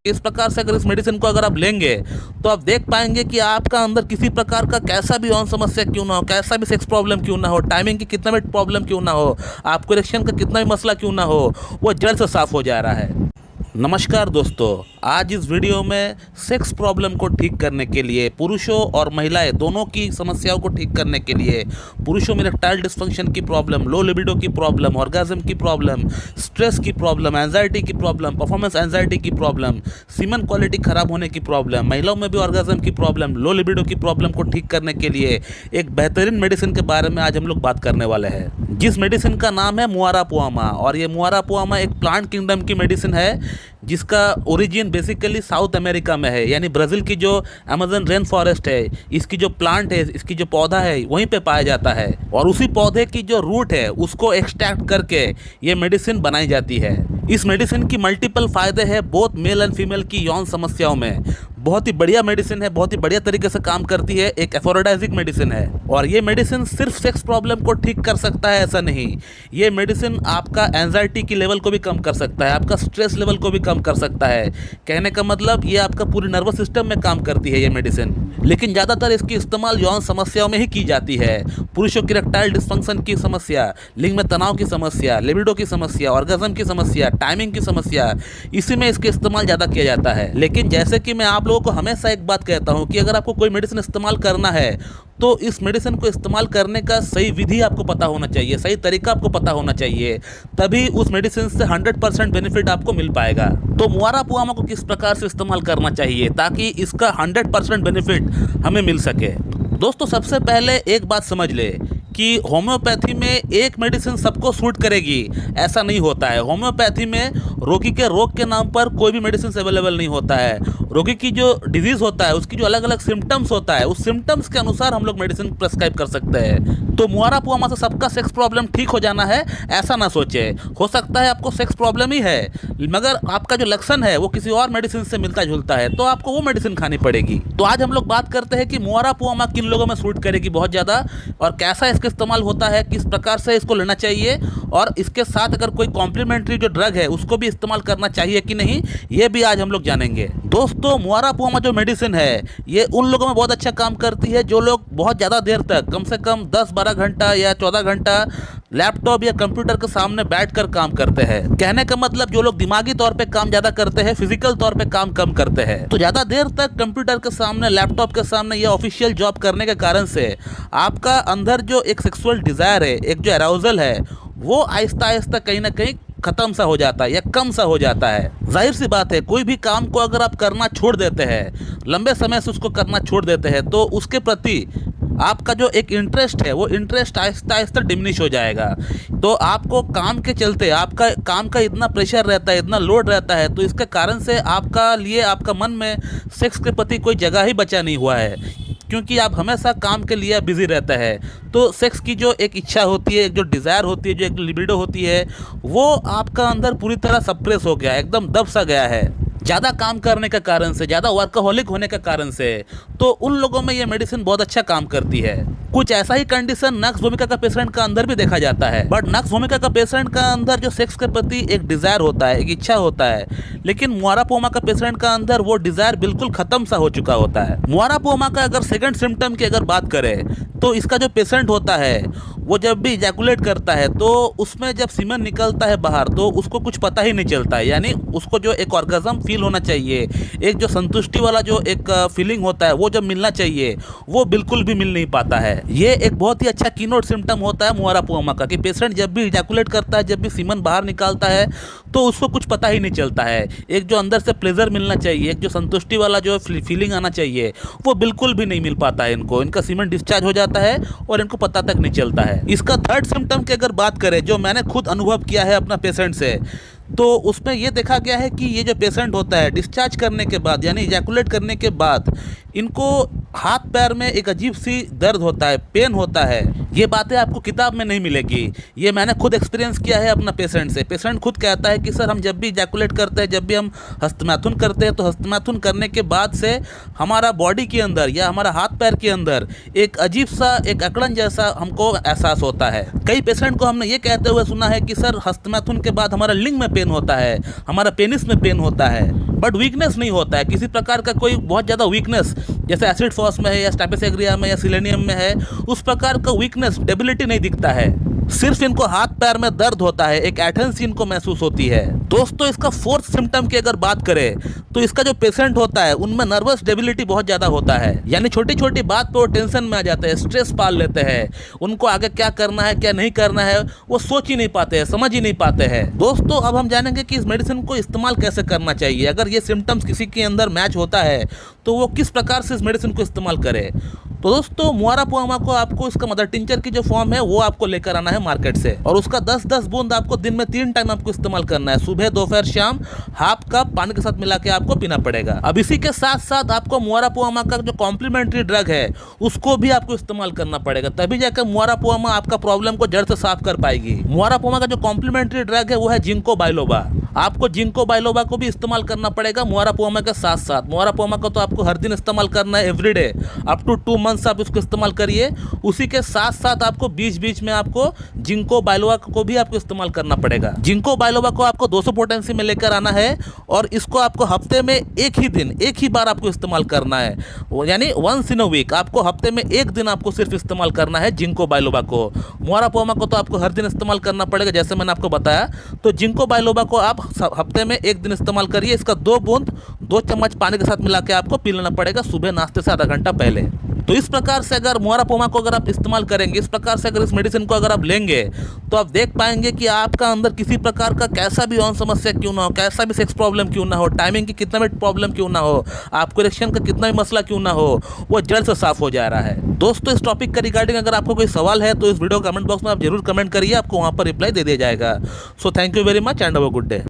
इस प्रकार से अगर इस मेडिसिन को अगर आप लेंगे तो आप देख पाएंगे कि आपका अंदर किसी प्रकार का कैसा भी यौन समस्या क्यों ना हो, कैसा भी सेक्स प्रॉब्लम क्यों ना हो, टाइमिंग की कितना भी प्रॉब्लम क्यों ना हो, आपको इरेक्शन का कितना भी मसला क्यों ना हो, वो जड़ से साफ हो जा रहा है। नमस्कार दोस्तों, आज इस वीडियो में सेक्स प्रॉब्लम को ठीक करने के लिए, पुरुषों और महिलाएं दोनों की समस्याओं को ठीक करने के लिए, पुरुषों में इरेक्टाइल डिस्फंक्शन की प्रॉब्लम, लो लिबिडो की प्रॉब्लम, ऑर्गेज्म की प्रॉब्लम, स्ट्रेस की प्रॉब्लम, एंजाइटी की प्रॉब्लम, परफॉर्मेंस एंजाइटी की प्रॉब्लम, सीमन क्वालिटी खराब होने की प्रॉब्लम, महिलाओं में भी ऑर्गेज्म की प्रॉब्लम, लो लिबिडो की प्रॉब्लम को ठीक करने के लिए एक बेहतरीन मेडिसिन के बारे में आज हम लोग बात करने वाले हैं, जिस मेडिसिन का नाम है मुआरापुआमा। और ये मुआरापुआमा एक प्लांट किंगडम की मेडिसिन है जिसका ओरिजिन बेसिकली साउथ अमेरिका में है, यानी ब्राज़ील की जो अमेज़न रेन फॉरेस्ट है, इसकी जो प्लांट है, इसकी जो पौधा है, वहीं पे पाया जाता है। और उसी पौधे की जो रूट है उसको एक्सट्रैक्ट करके ये मेडिसिन बनाई जाती है। इस मेडिसिन की मल्टीपल फ़ायदे हैं बोथ मेल एंड फीमेल की यौन समस्याओं में। बहुत ही बढ़िया मेडिसिन है, बहुत ही बढ़िया तरीके से काम करती है, एक एफोरोडाइजिक मेडिसिन है। और ये मेडिसिन सिर्फ सेक्स प्रॉब्लम को ठीक कर सकता है ऐसा नहीं, ये मेडिसिन आपका एंजाइटी की लेवल को भी कम कर सकता है, आपका स्ट्रेस लेवल को भी कम कर सकता है। कहने का मतलब ये आपका पूरी नर्वस सिस्टम में काम करती है ये मेडिसिन। लेकिन ज़्यादातर इसकी इस्तेमाल यौन समस्याओं में ही की जाती है। पुरुषों की इरेक्टाइल डिस्फंक्शन की समस्या, लिंग में तनाव की समस्या, लिबिडो की समस्या, ऑर्गेज्म की समस्या, टाइमिंग की समस्या, इसी में इसका इस्तेमाल ज़्यादा किया जाता है। लेकिन जैसे कि मैं आप लोगों को हमेशा एक बात कहता हूं कि अगर आपको कोई मेडिसिन इस्तेमाल करना है तो इस मेडिसिन को इस्तेमाल करने का सही विधि आपको पता होना चाहिए, सही तरीका आपको पता होना चाहिए, तभी उस मेडिसिन से 100% बेनिफिट आपको मिल पाएगा। तो मुआरापुआमा को किस प्रकार से इस्तेमाल करना चाहिए ताकि इसका 100% बेनिफिट हमें मिल सके। दोस्तों, सबसे पहले एक बात समझ ले कि होम्योपैथी में एक मेडिसिन सबको सूट करेगी ऐसा नहीं होता है। होम्योपैथी में रोगी के रोग के नाम पर कोई भी मेडिसिन अवेलेबल नहीं होता है। रोगी की जो डिजीज़ होता है उसकी जो अलग अलग सिम्टम्स होता है, उस सिम्टम्स के अनुसार हम लोग मेडिसिन प्रेस्क्राइब कर सकते हैं। तो मुआरापुआमा से सबका सेक्स प्रॉब्लम ठीक हो जाना है ऐसा ना सोचे। हो सकता है आपको सेक्स प्रॉब्लम ही है मगर आपका जो लक्षण है वो किसी और मेडिसिन से मिलता जुलता है, तो आपको वो मेडिसिन खानी पड़ेगी। तो आज हम लोग बात करते हैं कि मुआरापुआमा किन लोगों में सूट करेगी बहुत ज़्यादा, और कैसा इसका इस्तेमाल होता है, किस प्रकार से इसको लेना चाहिए, और इसके साथ अगर कोई कॉम्प्लीमेंट्री जो ड्रग है उसको भी इस्तेमाल करना चाहिए कि नहीं, ये भी आज हम लोग जानेंगे। दोस्तों, मुआरापुआमा जो मेडिसिन है ये उन लोगों में बहुत अच्छा काम करती है जो लोग बहुत ज़्यादा देर तक, कम से कम 10-12 घंटा या 14 घंटा लैपटॉप या कंप्यूटर के सामने बैठकर काम करते हैं। कहने का मतलब जो लोग दिमागी तौर पे काम ज़्यादा करते हैं, फिजिकल तौर पे काम कम करते हैं। तो ज़्यादा देर तक कंप्यूटर के सामने, लैपटॉप के सामने या ऑफिशियल जॉब करने के कारण से आपका अंदर जो एक सेक्सुअल डिज़ायर है, एक जो अराउजल है, वो आहिस्ता आहिस्ता कहीं ना कहीं ख़त्म सा हो जाता है या कम सा हो जाता है। जाहिर सी बात है, कोई भी काम को अगर आप करना छोड़ देते हैं, लंबे समय से उसको करना छोड़ देते हैं, तो उसके प्रति आपका जो एक इंटरेस्ट है वो इंटरेस्ट आहिस्ता आहिस्ता डिमिनिश हो जाएगा। तो आपको काम के चलते, आपका काम का इतना प्रेशर रहता है, इतना लोड रहता है, तो इसके कारण से आपका लिए, आपका मन में सेक्स के प्रति कोई जगह ही बचा नहीं हुआ है, क्योंकि आप हमेशा काम के लिए बिजी रहता है। तो सेक्स की जो एक इच्छा होती है, एक जो डिज़ायर होती है, जो एक लिबिडो होती है, वो आपका अंदर पूरी तरह सप्रेस हो गया, एकदम दब सा गया है, ज़्यादा काम करने के कारण से, ज़्यादा वर्कहोलिक होने के कारण से। तो उन लोगों में ये मेडिसिन बहुत अच्छा काम करती है। कुछ ऐसा ही कंडीशन नक्स भूमिका का पेशेंट का अंदर भी देखा जाता है, बट नक्स भूमिका का पेशेंट का अंदर जो सेक्स के प्रति एक डिज़ायर होता है, एक इच्छा होता है, लेकिन मुआरापुआमा का पेशेंट का अंदर वो डिज़ायर बिल्कुल ख़त्म सा हो चुका होता है। मुआरापुआमा का अगर सेकंड सिम्टम की अगर बात करें तो इसका जो पेशेंट होता है वो जब भी इजैकुलेट करता है तो उसमें जब सीमन निकलता है बाहर तो उसको कुछ पता ही नहीं चलता है, यानी उसको जो एक ऑर्गेज्म फील होना चाहिए, एक जो संतुष्टि वाला जो एक फीलिंग होता है वो जब मिलना चाहिए वो बिल्कुल भी मिल नहीं पाता है। ये एक बहुत ही अच्छा कीनोट सिम्टम होता है मुआरापुआमा का कि पेशेंट जब भी इजैकुलेट करता है, जब भी सीमन बाहर निकालता है तो उसको कुछ पता ही नहीं चलता है। एक जो अंदर से प्लेजर मिलना चाहिए, एक जो संतुष्टि वाला जो फीलिंग आना चाहिए वो बिल्कुल भी नहीं मिल पाता है इनको। इनका सीमन डिस्चार्ज हो जाता है और इनको पता तक नहीं चलता है। इसका थर्ड सिम्टम की अगर बात करें, जो मैंने खुद अनुभव किया है अपना पेशेंट से, तो उसमें ये देखा गया है कि ये जो पेशेंट होता है डिस्चार्ज करने के बाद, यानी इजैकुलेट करने के बाद, इनको हाथ पैर में एक अजीब सी दर्द होता है, पेन होता है। ये बातें आपको किताब में नहीं मिलेगी, ये मैंने खुद एक्सपीरियंस किया है अपना पेशेंट से। पेशेंट खुद कहता है कि सर हम जब भी इजैकुलेट करते हैं, जब भी हम हस्तमैथुन करते हैं, तो हस्तमैथुन करने के बाद से हमारा बॉडी के अंदर या हमारा हाथ पैर के अंदर एक अजीब सा, एक अकड़न जैसा हमको एहसास होता है। कई पेशेंट को हमने ये कहते हुए सुना है कि सर हस्तमैथुन के बाद हमारा लिंग में पेन होता है, हमारा पेनिस में पेन होता है। बट वीकनेस नहीं होता है, किसी प्रकार का कोई बहुत ज़्यादा वीकनेस जैसे एसिड फॉस में है या स्टाइपेस एग्रिया में या सिलेनियम में है, उस प्रकार का वीकनेस डेबिलिटी नहीं दिखता है। सिर्फ इनको हाथ पैर में दर्द होता है, एक एटन्सी इनको महसूस होती है। दोस्तों इसका फोर्थ सिम्टम की अगर बात करें तो इसका जो पेशेंट होता है उनमें नर्वस डेबिलिटी बहुत ज़्यादा होता है, यानी छोटी छोटी बात पे वो टेंशन में आ जाते हैं, स्ट्रेस पाल लेते हैं, उनको आगे क्या करना है क्या नहीं करना है वो सोच ही नहीं पाते हैं, समझ ही नहीं पाते हैं। दोस्तों अब हम जानेंगे कि इस मेडिसिन को इस्तेमाल कैसे करना चाहिए। अगर ये सिम्टम्स किसी के अंदर मैच होता है तो वो किस प्रकार से इस मेडिसिन को इस्तेमाल करे। तो दोस्तों मुआरापुआमा को आपको इसका मदर टिंचर की जो फॉर्म है वो आपको लेकर आना है मार्केट से, और उसका 10-10 बूंद आपको दिन में 3 टाइम आपको इस्तेमाल करना है, सुबह दोपहर शाम, हाफ कप पानी के साथ मिला के आपको पीना पड़ेगा। अब इसी के साथ साथ आपको मुआरापुआमा का जो कॉम्प्लीमेंट्री ड्रग है उसको भी आपको इस्तेमाल करना पड़ेगा, तभी जाकर मुआरापुआमा आपका प्रॉब्लम को जड़ से साफ कर पाएगी। मुआरापुआमा का जो कॉम्प्लीमेंट्री ड्रग है वो है जिंको बाइलोबा। आपको जिंको बाइलोबा को भी इस्तेमाल करना पड़ेगा मुआरापुआमा के साथ साथ। मुआरापुआमा को तो आपको हर दिन इस्तेमाल करना है, एवरीडे अप टू 2 मंथ्स आप इसको इस्तेमाल करिए। उसी के साथ साथ आपको बीच बीच में आपको जिंको बाइलोबा को भी आपको इस्तेमाल करना पड़ेगा। जिंको बाइलोबा को आपको 200 पोटेंसी में लेकर आना है, और इसको आपको हफ्ते में एक ही बार आपको इस्तेमाल करना है, यानी वंस इन अ वीक। आपको हफ्ते में एक दिन आपको सिर्फ इस्तेमाल करना है जिंको बाइलोबा को। मुआरापुआमा को तो आपको हर दिन इस्तेमाल करना पड़ेगा जैसे मैंने आपको बताया। तो जिंको बाइलोबा को आप हफ्ते में एक दिन इस्तेमाल करिए। इसका 2 बूंद 2 चम्मच पानी के साथ मिला के आपको पी लेना पड़ेगा सुबह नाश्ते से आधा घंटा पहले। तो इस प्रकार से अगर मुआरापुआमा को अगर आप इस्तेमाल करेंगे, इस प्रकार से अगर इस मेडिसिन को अगर आप लेंगे तो आप देख पाएंगे कि आपका अंदर किसी प्रकार का कैसा भी ऑन समस्या क्यों ना हो, कैसा भी सेक्स प्रॉब्लम क्यों ना हो, टाइमिंग की कितना भी प्रॉब्लम क्यों ना हो, आपको इरेक्शन का कितना भी मसला क्यों ना हो, वो जड़ से साफ हो जा रहा है। दोस्तों इस टॉपिक का रिगार्डिंग अगर आपको कोई सवाल है तो इस वीडियो कमेंट बॉक्स में आप जरूर कमेंट करिए, आपको वहाँ पर रिप्लाई दे दिया जाएगा। So thank you very much and have a good day.